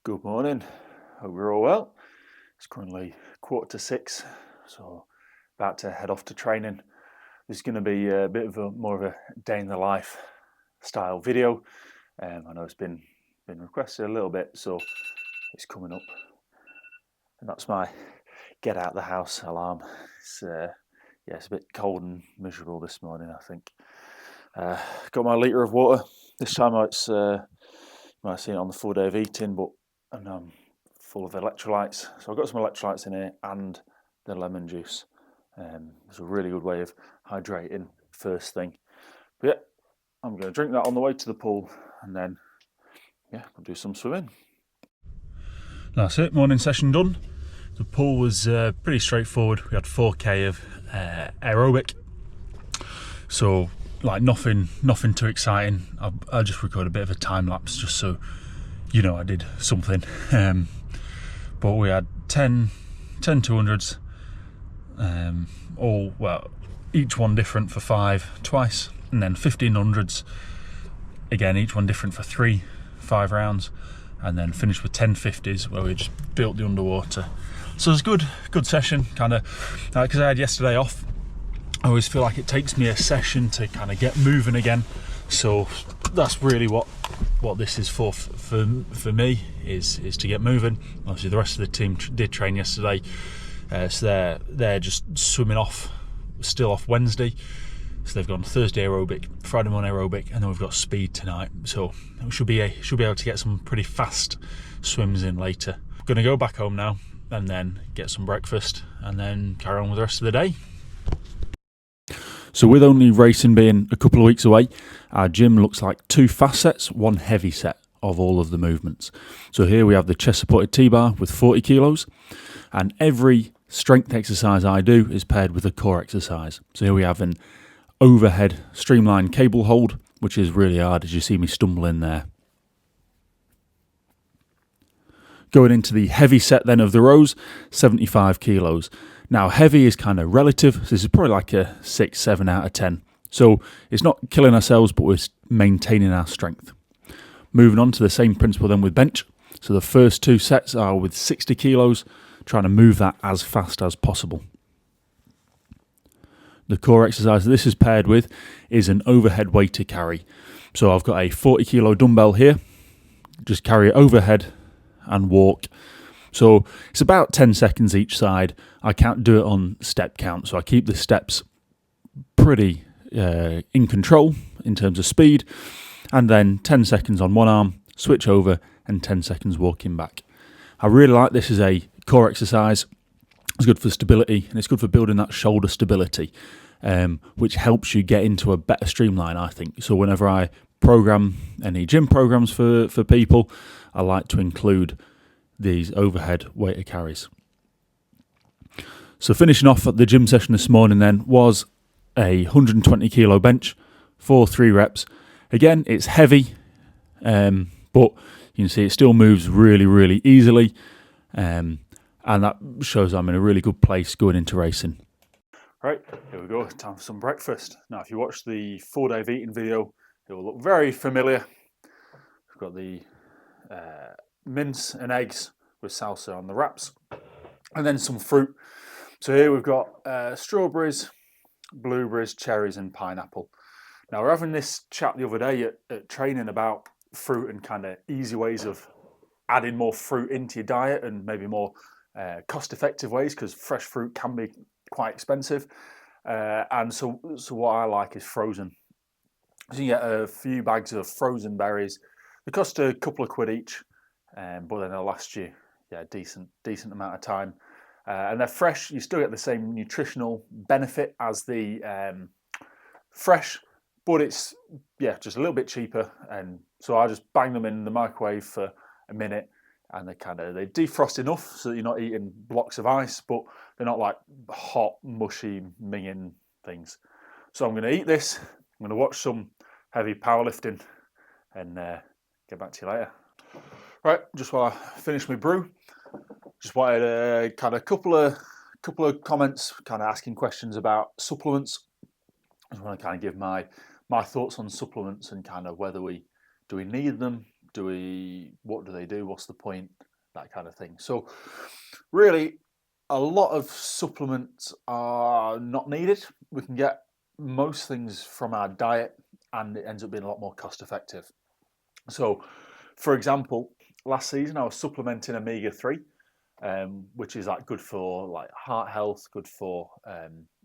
Good morning. Hope you're all well. It's currently 5:45, so about to head off to training. This is going to be a bit of more of a day in the life style video. I know it's been requested a little bit, so it's coming up. And that's my get out the house alarm. It's it's a bit cold and miserable this morning, I think. Got my litre of water. This time it's you might have seen it on the full day of eating, but I'm full of electrolytes. So I've got some electrolytes in here and the lemon juice. It's a really good way of hydrating first thing. But yeah, I'm going to drink that on the way to the pool, and then I'll do some swimming. That's it, morning session done. The pool was pretty straightforward. We had 4k of aerobic, so like nothing too exciting. I just recorded a bit of a time lapse just so you know I did something. But we had 10 200s, each one different for 5 twice, and then 1500s again, each one different for 5 rounds, and then finished with 10 50s where we just built the underwater. So it was a good session, kind of because I had yesterday off. I always feel like it takes me a session to kind of get moving again, so that's really what this is for me is to get moving. Obviously the rest of the team did train yesterday, so they're just swimming still off Wednesday, so they've gone Thursday aerobic, Friday morning aerobic, and then we've got speed tonight, so we should be able to get some pretty fast swims in later. I'm going to go back home now and then get some breakfast and then carry on with the rest of the day. So with only racing being a couple of weeks away, our gym looks like 2 fast sets, 1 heavy set of all of the movements. So here we have the chest supported T-bar with 40 kilos, and every strength exercise I do is paired with a core exercise. So here we have an overhead streamline cable hold, which is really hard, as you see me stumble in there. Going into the heavy set then of the rows, 75 kilos. Now heavy is kind of relative, so this is probably like a 6-7 out of 10. So it's not killing ourselves, but we're maintaining our strength. Moving on to the same principle then with bench. So the first 2 sets are with 60 kilos, trying to move that as fast as possible. The core exercise that this is paired with is an overhead weight to carry. So I've got a 40 kilo dumbbell here, just carry it overhead and walk. So it's about 10 seconds each side. I can't do it on step count, so I keep the steps pretty in control in terms of speed, and then 10 seconds on one arm, switch over, and 10 seconds walking back. I really like this as a core exercise. It's good for stability, and it's good for building that shoulder stability, which helps you get into a better streamline, I think. So whenever I program any gym programs for people, I like to include these overhead weighted carries. So finishing off at the gym session this morning then was a 120 kilo bench for 3 reps. Again, it's heavy, but you can see it still moves really, really easily, and that shows I'm in a really good place going into racing. Right, here we go, time for some breakfast. Now if you watch the 4 day of eating video, it will look very familiar. We've got the mince and eggs with salsa on the wraps, and then some fruit. So here we've got strawberries, blueberries, cherries, and pineapple. Now we're having this chat the other day at training about fruit and kind of easy ways of adding more fruit into your diet, and maybe more cost-effective ways, because fresh fruit can be quite expensive. And so what I like is frozen. So you get a few bags of frozen berries. They cost a couple of quid each, but then they'll last you a decent amount of time. And they're fresh. You still get the same nutritional benefit as the fresh, but it's just a little bit cheaper. And so I just bang them in the microwave for a minute, and they defrost enough so that you're not eating blocks of ice, but they're not like hot, mushy, minging things. So I'm going to eat this. I'm going to watch some heavy powerlifting and get back to you later. Right, just while I finish my brew, just wanted kind of couple of comments, kind of asking questions about supplements. I just want to kind of give my thoughts on supplements and kind of whether we need them, What do they do? What's the point? That kind of thing. So really, a lot of supplements are not needed. We can get most things from our diet, and it ends up being a lot more cost effective. So, for example, last season I was supplementing omega-3, which is like good for like heart health, good for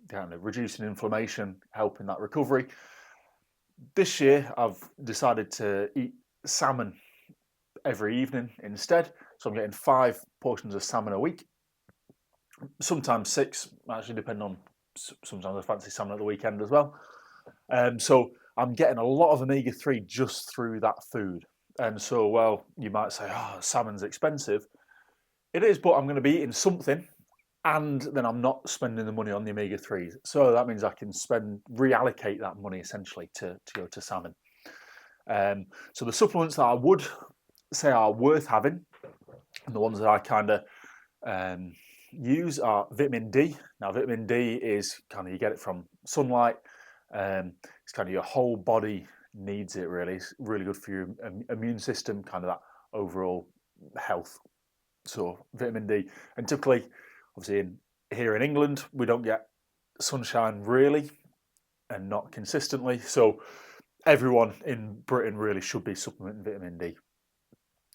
kind of reducing inflammation, helping that recovery. This year I've decided to eat salmon every evening instead. So I'm getting 5 portions of salmon a week, sometimes 6, actually, depending on, sometimes I fancy salmon at the weekend as well. So I'm getting a lot of omega-3 just through that food. And so, well, you might say, oh, salmon's expensive. It is, but I'm going to be eating something, and then I'm not spending the money on the omega-3s. So that means I can reallocate that money essentially to go to salmon. So the supplements that I would say are worth having, and the ones that I kind of use, are vitamin D. Now, vitamin D is kind of, you get it from sunlight. It's kind of your whole body needs it, really. It's really good for your immune system, kind of that overall health. So vitamin D, and typically, obviously, here in England, we don't get sunshine really, and not consistently. So everyone in Britain really should be supplementing vitamin D.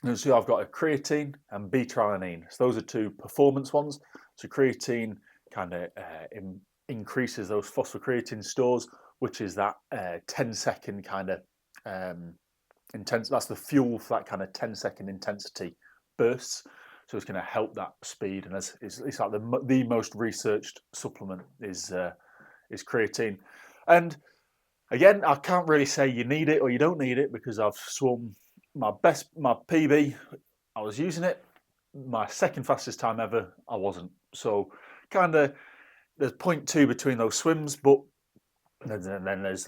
And so I've got a creatine and B-alanine. So those are 2 performance ones. So creatine kind of increases those phosphocreatine stores, which is that 10-second kind of intense. That's the fuel for that kind of 10-second intensity bursts. So it's going to help that speed, and it's like the most researched supplement is creatine. And again, I can't really say you need it or you don't need it, because I've swum my PB, I was using it. My second fastest time ever, I wasn't. So kind of there's 0.2 between those swims, but then there's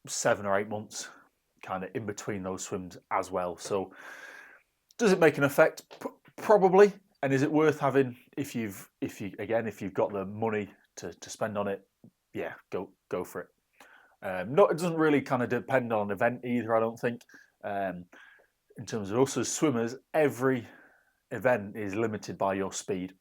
7 or 8 months kind of in between those swims as well. So does it make an effect? Probably. And is it worth having if you've got the money to spend on it? Yeah, go for it. It doesn't really kind of depend on an event either, I don't think. In terms of us as swimmers, every event is limited by your speed.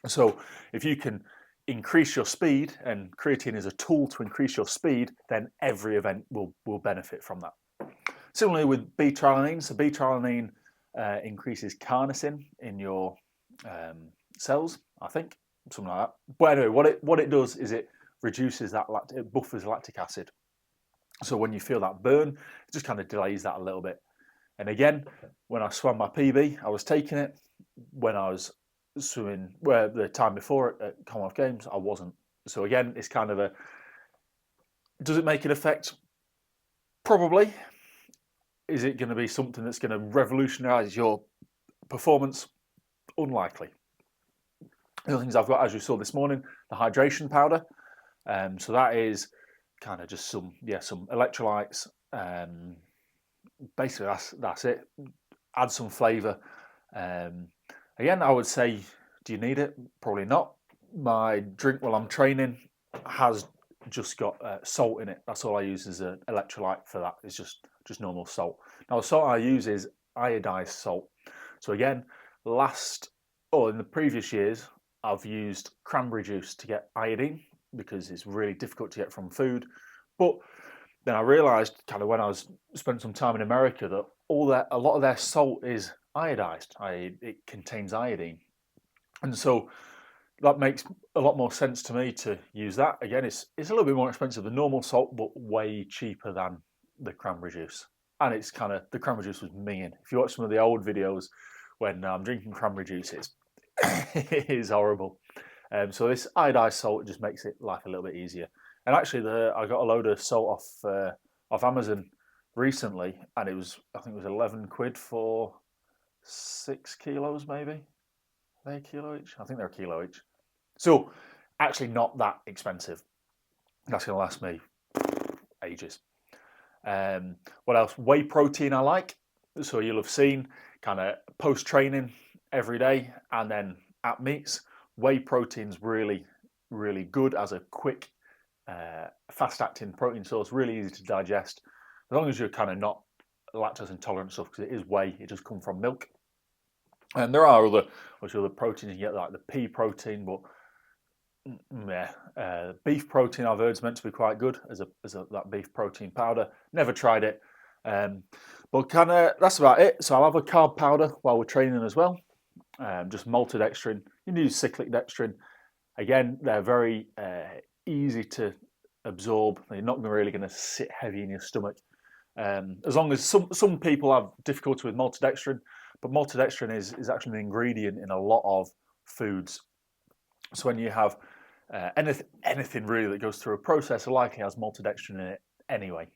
So if you can increase your speed, and creatine is a tool to increase your speed, then every event will benefit from that. Similarly with B-alanine, so B-alanine increases carnosine in your cells, I think, something like that. But anyway, what it does is it reduces that, it buffers lactic acid. So when you feel that burn, it just kind of delays that a little bit. And again, when I swam my PB, I was taking it. When I was swimming, the time before at Commonwealth Games, I wasn't. So again, it's kind of does it make an effect? Probably. Is it going to be something that's going to revolutionise your performance? Unlikely. The other things I've got, as you saw this morning, the hydration powder. So that is kind of just some electrolytes. Basically, that's it. Add some flavour. Again, I would say, do you need it? Probably not. My drink while I'm training has just got salt in it. That's all I use as an electrolyte for that. It's just normal salt. Now, the salt I use is iodized salt. So again, in the previous years, I've used cranberry juice to get iodine, because it's really difficult to get from food. But then I realised, kind of when I spent some time in America, that a lot of their salt is iodized. It contains iodine, and so that makes a lot more sense to me to use that. Again, it's a little bit more expensive than normal salt, but way cheaper than the cranberry juice. And it's kind of, the cranberry juice was minging. If you watch some of the old videos when I'm drinking cranberry juice, it is horrible. So this iodized salt just makes life a little bit easier. And actually, I got a load of salt off Amazon recently, and I think it was 11 quid for 6 kilos, maybe. Are they a kilo each? I think they're a kilo each. So actually not that expensive. That's going to last me ages. What else? Whey protein I like. So you'll have seen kind of post-training every day, and then at meets, whey protein's really, really good as a quick, fast-acting protein source, really easy to digest. As long as you're kind of not lactose intolerant stuff because it is whey. It does come from milk. And there are other proteins. You get like the pea protein, but beef protein I've heard is meant to be quite good as that beef protein powder. Never tried it, but that's about it. So I'll have a carb powder while we're training as well. Just maltodextrin. You can use cyclic dextrin. Again, they're very easy to absorb. They're not really going to sit heavy in your stomach. As long as some people have difficulty with maltodextrin, but maltodextrin is actually an ingredient in a lot of foods. So when you have anything really that goes through a processor, likely has maltodextrin in it anyway.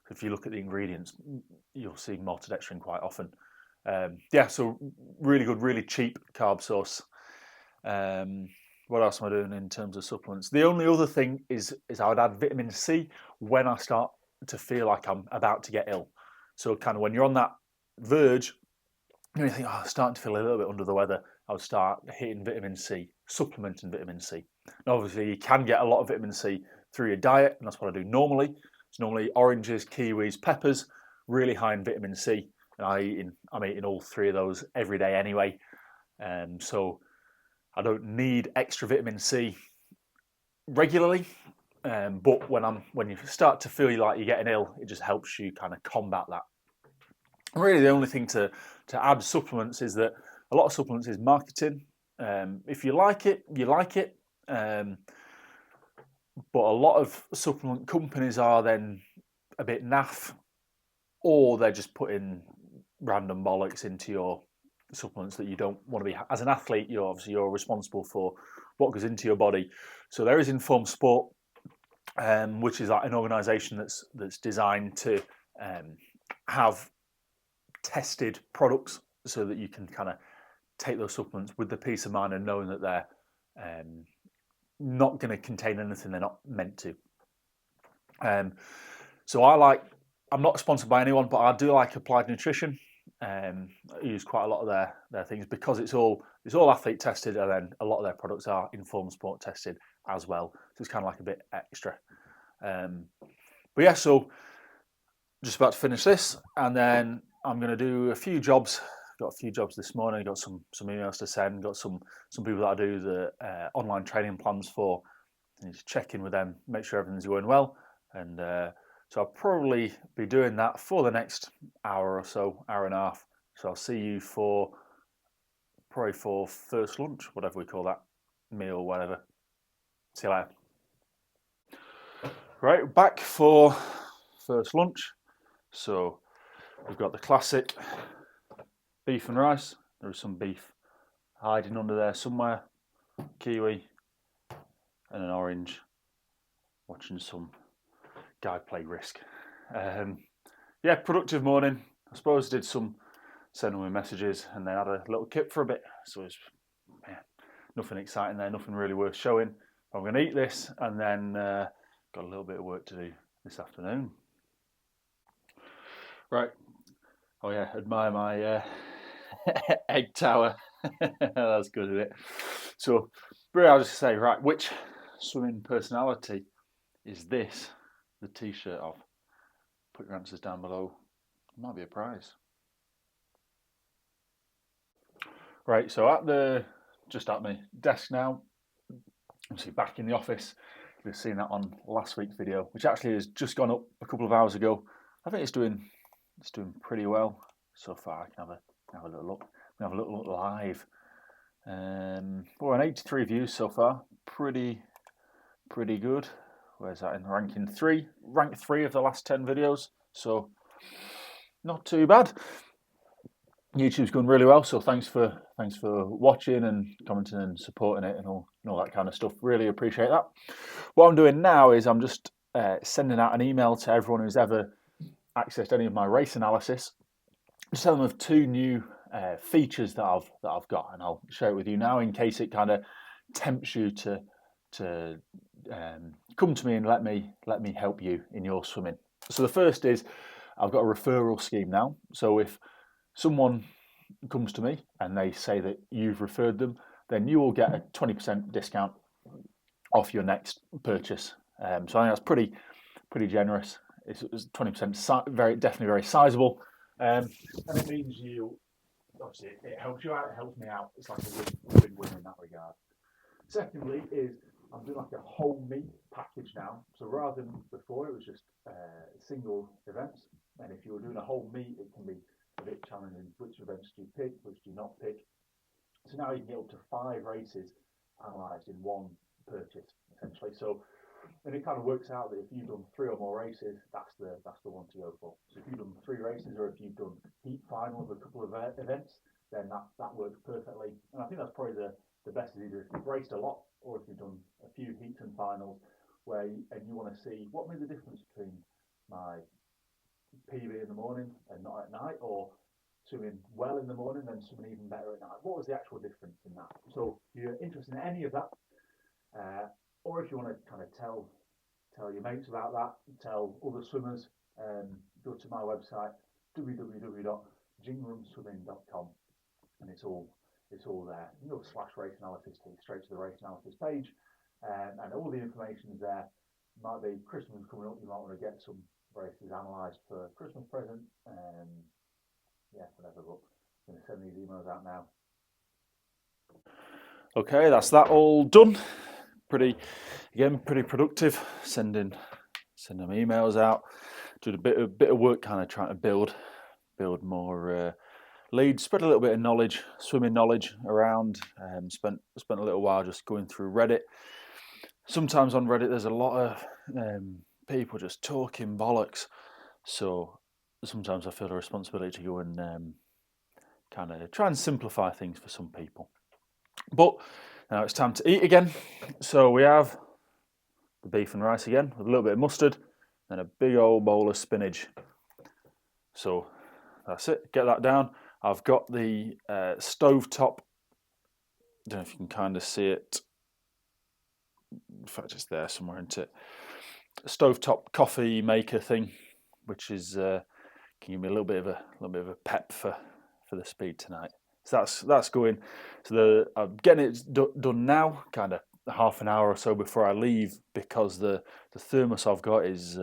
If you look at the ingredients, you'll see maltodextrin quite often. So really good, really cheap carb source. What else am I doing in terms of supplements? The only other thing is I would add vitamin C when I start to feel like I'm about to get ill. So kind of when you're on that verge, you think, I'm starting to feel a little bit under the weather, I would start hitting vitamin C, supplementing vitamin C. Now, obviously, you can get a lot of vitamin C through your diet, and that's what I do normally. It's normally oranges, kiwis, peppers, really high in vitamin C. And I'm eating all three of those every day anyway. So I don't need extra vitamin C regularly. But when you start to feel like you're getting ill, it just helps you kind of combat that. Really, the only thing to add supplements is that a lot of supplements is marketing. If you like it, you like it. But a lot of supplement companies are then a bit naff, or they're just putting random bollocks into your supplements that you don't want to be. As an athlete, you're responsible for what goes into your body. So there is Informed Sport, which is like an organisation that's designed to have tested products so that you can kind of take those supplements with the peace of mind and knowing that they're not going to contain anything they're not meant to. So I'm not sponsored by anyone, but I do like Applied Nutrition. I use quite a lot of their things because it's all athlete tested, and then a lot of their products are Informed Sport tested as well. So it's kind of like a bit extra. But yeah, so just about to finish this, and then I'm going to do a few jobs. Got a few jobs this morning. Got some emails to send. Got some people that I do the online training plans for. I need to check in with them, make sure everything's going well, and so I'll probably be doing that for the next hour or so, hour and a half. So I'll see you probably for first lunch, whatever we call that, meal, whatever. See you later. Right, back for first lunch. So we've got the classic beef and rice. There is some beef hiding under there somewhere. Kiwi and an orange. Watching some guy play Risk. Productive morning. I suppose did some sending me messages and then had a little kip for a bit. So it's nothing exciting there, nothing really worth showing. I'm going to eat this and then got a little bit of work to do this afternoon. Right. Oh yeah, admire my egg tower. That's good, isn't it? So, really, I'll just say, right, which swimming personality is this the t-shirt of? Put your answers down below. It might be a prize. Right, so just at my desk now. Obviously back in the office. You've seen that on last week's video, which actually has just gone up a couple of hours ago. I think it's doing pretty well so far. I can have a little look. We have a little look live. We're on 83 views so far. Pretty good. Where's that in ranking 3? Rank 3 of the last 10 videos. So not too bad. YouTube's going really well. So thanks for watching and commenting and supporting it and all that kind of stuff. Really appreciate that. What I'm doing now is I'm just sending out an email to everyone who's ever accessed any of my race analysis. Just tell them of 2 new features that I've got, and I'll share it with you now in case it kind of tempts you to come to me and let me help you in your swimming. So the first is I've got a referral scheme now. So if someone comes to me and they say that you've referred them, then you will get a 20% discount off your next purchase. So I think that's pretty generous. it's 20% very definitely very sizable, and it means you obviously it helps you out, it helps me out. It's like a win-win in that regard. Secondly, is I'm doing like a whole meat package now. So rather than before, it was just single events. And if you were doing a whole meet, it can be a bit challenging. Which events do you pick? Which do you not pick? So now you can get up to 5 races analysed in one purchase, essentially. So, and it kind of works out that if you've done 3 or more races, that's the one to go for. So if you've done 3 races, or if you've done heat finals, a couple of events, then that works perfectly. And I think that's probably the best is either if you've raced a lot, or if you've done a few heats and finals, and you want to see what made the difference between my PB in the morning and not at night, or swimming well in the morning and swimming even better at night. What was the actual difference in that? So if you're interested in any of that, or if you want to kind of tell your mates about that, tell other swimmers, go to my website www.jingrumswimming.com, and it's all there. You go / race analysis, take straight to the race analysis page, and all the information is there. Might be Christmas coming up, you might want to get some races analysed for a Christmas present, yeah, whatever, but I'm going to send these emails out now. Okay, that's that all done. Pretty productive, sending them emails out, doing a bit of work, kind of trying to build more leads, spread a little bit of knowledge, swimming knowledge around. Spent a little while just going through Reddit. Sometimes on Reddit there's a lot of people just talking bollocks, so sometimes I feel a responsibility to go and kind of try and simplify things for some people. But now it's time to eat again. So we have the beef and rice again with a little bit of mustard and a big old bowl of spinach. So that's it. Get that down. I've got the stovetop. I don't know if you can kind of see it. In fact, it's there somewhere, isn't it? A stovetop coffee maker thing, which is can give me a little bit of a pep for the speed tonight. So that's going. So I'm getting it done now, kind of half an hour or so before I leave, because the thermos I've got is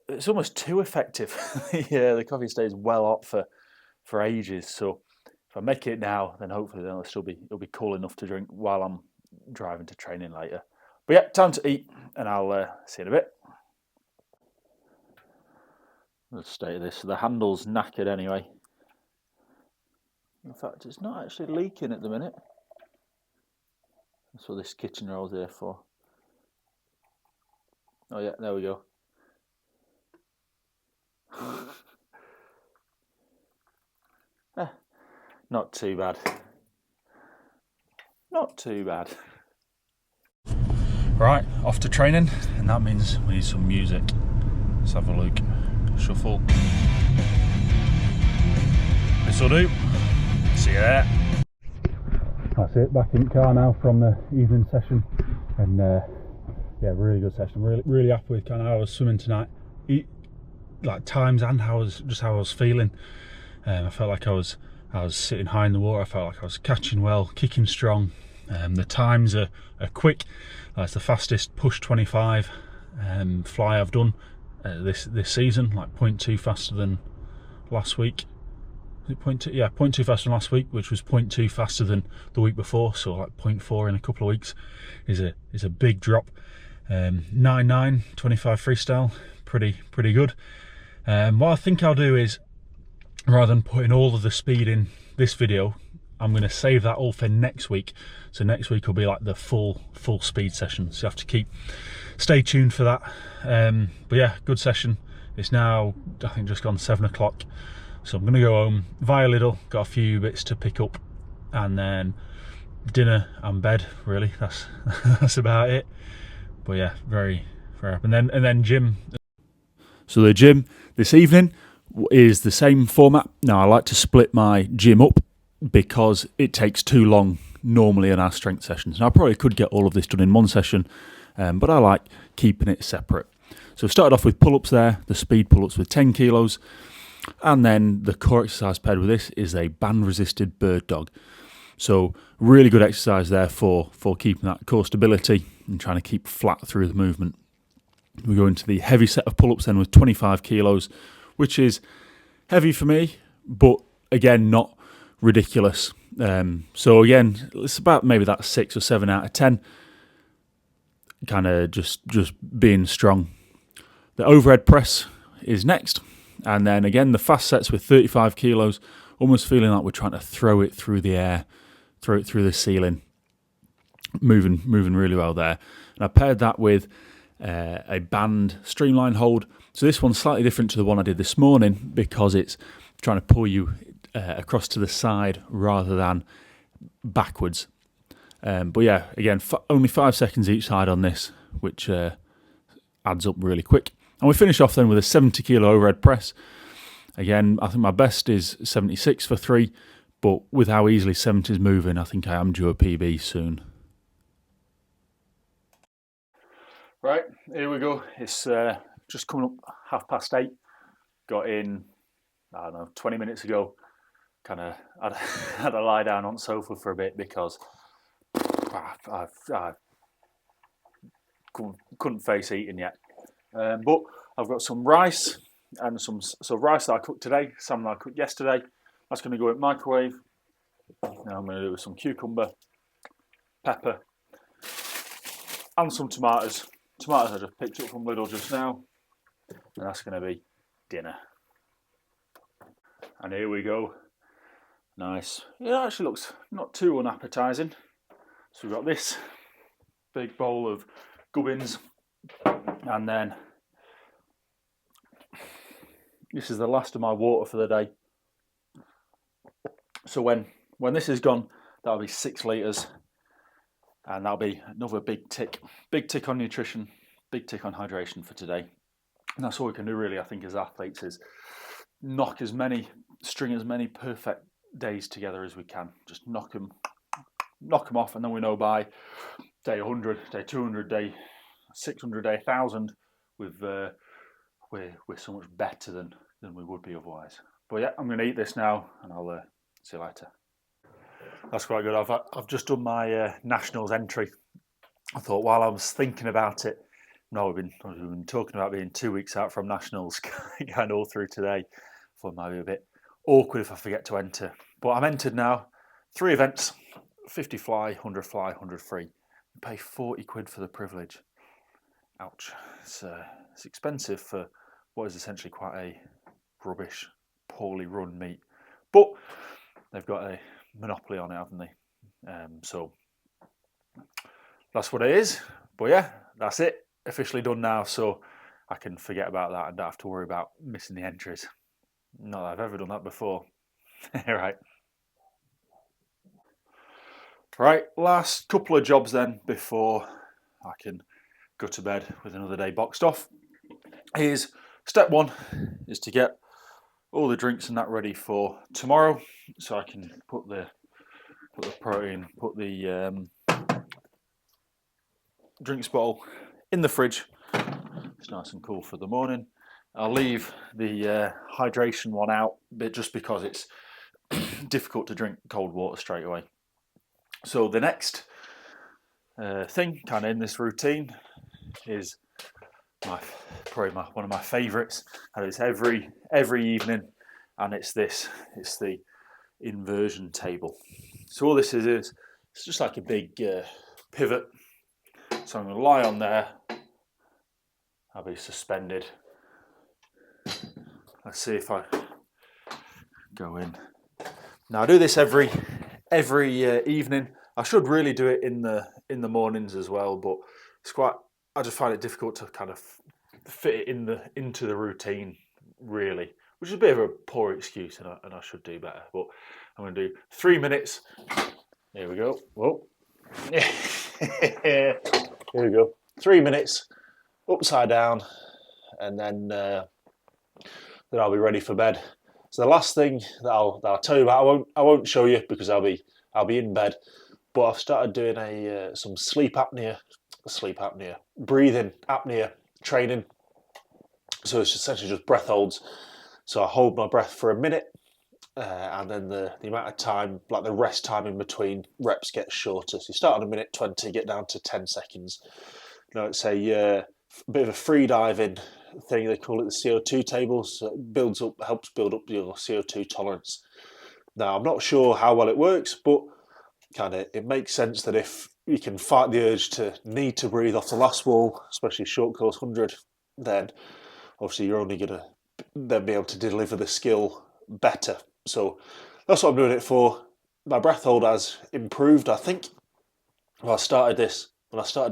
it's almost too effective. Yeah, the coffee stays well hot for ages. So if I make it now, then hopefully it'll be cool enough to drink while I'm driving to training later. But yeah, time to eat, and I'll see you in a bit. Let's state this. The handle's knackered anyway. In fact, it's not actually leaking at the minute. That's what this kitchen roll's there for. Oh yeah, there we go. Not too bad. Not too bad. Right, off to training, and that means we need some music. Let's have a look. Shuffle. This'll do. See you there. That's it, back in the car now from the evening session, and yeah, really good session. Really happy with kind of how I was swimming tonight, like times and how I was feeling. I felt like I was sitting high in the water. I felt like I was catching well, kicking strong. The times are quick. That's the fastest push 25 fly I've done this season, like 0.2 faster than last week. Is it 0.2? Yeah, 0.2 faster than last week, which was 0.2 faster than the week before. So like 0.4 in a couple of weeks is a big drop. 9.9 25 freestyle, pretty good. What I think I'll do is, rather than putting all of the speed in this video, I'm going to save that all for next week. So next week will be like the full speed session. So you have to stay tuned for that. But yeah, good session. It's now, I think, just gone 7 o'clock. So I'm going to go home via Lidl. Got a few bits to pick up, and then dinner and bed. Really, that's about it. But yeah, very happy. And then gym. So the gym this evening is the same format. Now I like to split my gym up because it takes too long normally in our strength sessions. Now I probably could get all of this done in one session, but I like keeping it separate. So we started off with pull-ups there, the speed pull-ups with 10 kilos, and then the core exercise paired with this is a band-resisted bird dog. So really good exercise there for keeping that core stability and trying to keep flat through the movement. We go into the heavy set of pull-ups then with 25 kilos, which is heavy for me, but again, not ridiculous. So again, it's about maybe that 6 or 7 out of 10. Kind of just being strong. The overhead press is next, and then again the fast sets with 35 kilos, almost feeling like we're trying to throw it through the air, throw it through the ceiling. Moving really well there. And I paired that with a band streamline hold. So this one's slightly different to the one I did this morning because it's trying to pull you across to the side rather than backwards. But yeah, again, only 5 seconds each side on this, which adds up really quick. And we finish off then with a 70 kilo overhead press. Again, I think my best is 76 for 3, but with how easily 70 is moving, I think I am due a PB soon. Right, here we go. It's just coming up 8:30. Got in, I don't know, 20 minutes ago. Kind of had to lie down on the sofa for a bit because I couldn't face eating yet. But I've got some rice and some rice that I cooked today, salmon that I cooked yesterday. That's going to go in microwave. Now I'm going to do some cucumber, pepper, and some tomatoes. Tomatoes I just picked up from Lidl just now, and that's going to be dinner. And here we go. Nice. It actually looks not too unappetising. So we've got this big bowl of gubbins, and then this is the last of my water for the day. So when this is gone, that'll be 6 litres. And that'll be another big tick on nutrition, big tick on hydration for today. And that's all we can do really, I think, as athletes, is string as many perfect days together as we can. Just knock them off, and then we know by day 100, day 200, day 600, day 1000, we're so much better than we would be otherwise. But yeah, I'm going to eat this now, and I'll see you later. That's quite good. I've just done my nationals entry. I thought while I was thinking about it, we've been talking about being 2 weeks out from nationals, kind of all through today. I thought it might be a bit awkward if I forget to enter. But I'm entered now. 3 events, 50 fly, 100 fly, 100 free. You pay 40 quid for the privilege. Ouch. It's expensive for what is essentially quite a rubbish, poorly run meet. But they've got a monopoly on it, haven't they? So that's what it is. But yeah, that's it. Officially done now, so I can forget about that and don't have to worry about missing the entries. Not that I've ever done that before. Right, last couple of jobs then before I can go to bed with another day boxed off. Is step 1 is to get all the drinks and that ready for tomorrow, so I can put the protein, put the drinks bottle in the fridge. It's nice and cool for the morning. I'll leave the hydration one out, but just because it's difficult to drink cold water straight away. So the next thing, kind of in this routine, is probably one of my favourites, and it's every evening, and it's the inversion table. So all this is it's just like a big pivot. So I'm going to lie on there. I'll be suspended. Let's see if I go in. Now I do this every evening. I should really do it in the mornings as well, but I just find it difficult to kind of fit it into the routine, really, which is a bit of a poor excuse, and I should do better. But I'm going to do 3 minutes. Here we go. Whoa. Here we go. 3 minutes, upside down, and then I'll be ready for bed. So the last thing that I'll tell you about, I won't show you because I'll be in bed. But I've started doing some breathing apnea training. So it's essentially just breath holds. So I hold my breath for a minute, and then the amount of time, like the rest time in between reps, gets shorter. So you start on a minute 20, get down to 10 seconds. Now let's say a bit of a free diving thing. They call it the CO2 table. So it helps build up your CO2 tolerance. Now, I'm not sure how well it works, but it makes sense that if you can fight the urge to need to breathe off the last wall, especially short course 100, then obviously you're only going to then be able to deliver the skill better. So that's what I'm doing it for. My breath hold has improved, I think. When I started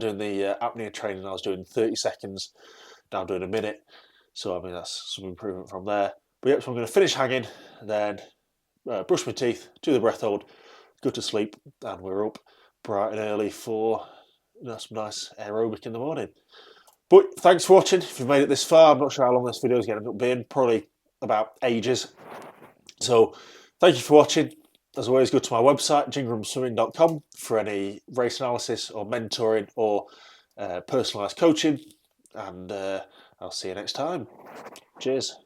doing the apnea training, I was doing 30 seconds. Now I'm doing a minute. So, I mean, that's some improvement from there. But yep, so I'm going to finish hanging, then brush my teeth, do the breath hold, go to sleep, and we're up bright and early for some nice aerobic in the morning. But thanks for watching. If you've made it this far, I'm not sure how long this video is going to end up being, probably about ages. So thank you for watching. As always, go to my website, jingramswimming.com, for any race analysis or mentoring or personalised coaching. And I'll see you next time. Cheers.